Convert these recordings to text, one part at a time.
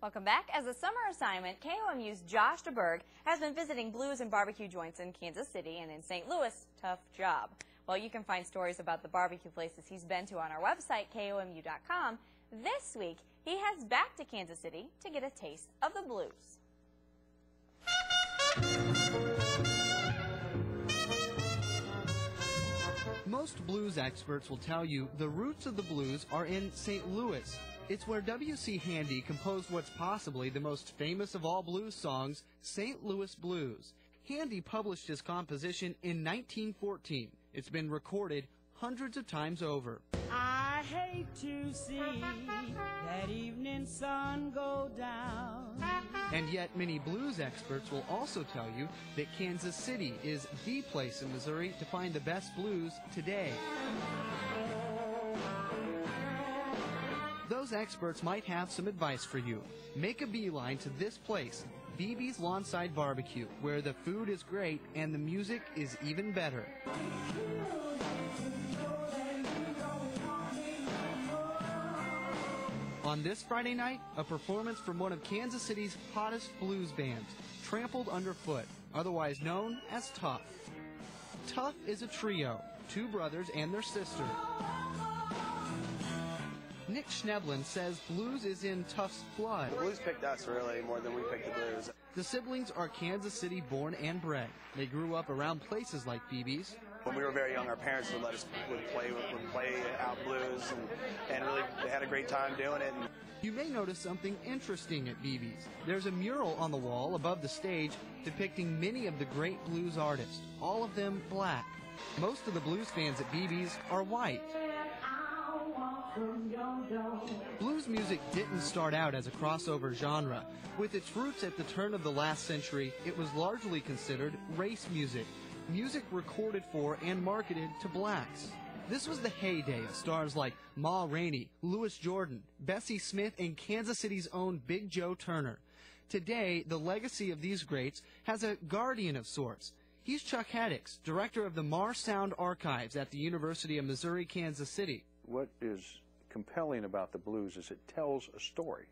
Welcome back. As a summer assignment, KOMU's Josh DeBerg has been visiting blues and barbecue joints in Kansas City and in St. Louis. Tough job. Well, you can find stories about the barbecue places he's been to on our website, KOMU.com. This week, he heads back to Kansas City to get a taste of the blues. Most blues experts will tell you the roots of the blues are in St. Louis. It's where W.C. Handy composed what's possibly the most famous of all blues songs, St. Louis Blues. Handy published his composition in 1914. It's been recorded hundreds of times over. I hate to see that evening sun go down. And yet many blues experts will also tell you that Kansas City is the place in Missouri to find the best blues today. Those experts might have some advice for you. Make a beeline to this place, BB's Lawnside Barbecue, where the food is great and the music is even better. On this Friday night, a performance from one of Kansas City's hottest blues bands, Trampled Underfoot, otherwise known as Tough. Tough is a trio, two brothers and their sister. Nick Schneblin says blues is in Tough's blood. The blues picked us, really, more than we picked the blues. The siblings are Kansas City born and bred. They grew up around places like BB's. When we were very young, our parents would let us play out blues, and really they had a great time doing it. You may notice something interesting at BB's. There's a mural on the wall above the stage depicting many of the great blues artists, all of them black. Most of the blues fans at BB's are white. Blues music didn't start out as a crossover genre. With its roots at the turn of the last century, it was largely considered race music. Music recorded for and marketed to blacks. This was the heyday of stars like Ma Rainey, Louis Jordan, Bessie Smith, and Kansas City's own Big Joe Turner. Today, the legacy of these greats has a guardian of sorts. He's Chuck Haddix, director of the Marr Sound Archives at the University of Missouri, Kansas City. What is compelling about the blues is it tells a story.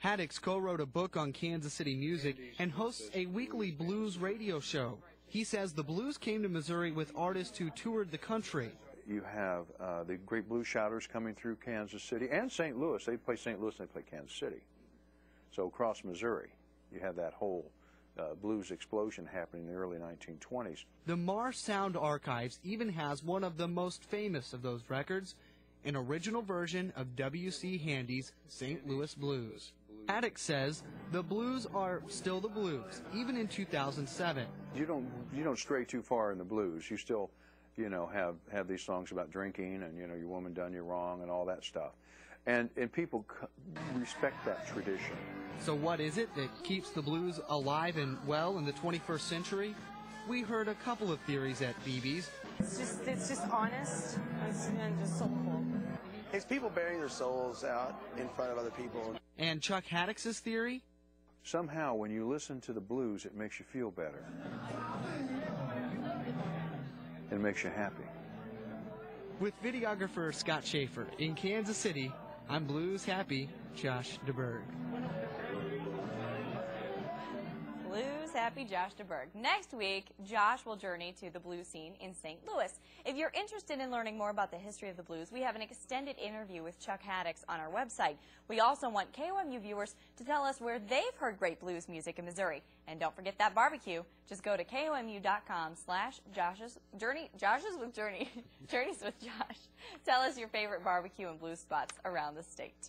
Haddix co-wrote a book on Kansas City music and hosts a weekly blues radio show. He says the blues came to Missouri with artists who toured the country. You have the great blues shouters coming through Kansas City and St. Louis. They play St. Louis and they play Kansas City. So across Missouri, you have that whole blues explosion happening in the early 1920s. The Marr Sound Archives even has one of the most famous of those records, an original version of W.C. Handy's St. Louis Blues. Haddix says the blues are still the blues, even in 2007. You don't stray too far in the blues. You still, have these songs about drinking and, your woman done you wrong and all that stuff. And people respect that tradition. So what is it that keeps the blues alive and well in the 21st century? We heard a couple of theories at BB's. It's just honest and just soulful. It's people bearing their souls out in front of other people. And Chuck Haddix's theory? Somehow, when you listen to the blues, it makes you feel better. It makes you happy. With videographer Scott Schaefer in Kansas City, I'm Blues Happy Josh DeBerg. Blues Happy Josh DeBerg. Next week, Josh will journey to the blues scene in St. Louis. If you're interested in learning more about the history of the blues, we have an extended interview with Chuck Haddix on our website. We also want KOMU viewers to tell us where they've heard great blues music in Missouri. And don't forget that barbecue. Just go to KOMU.com/Josh's Journey, Josh's with Journey, Journeys with Josh. Tell us your favorite barbecue and blues spots around the state.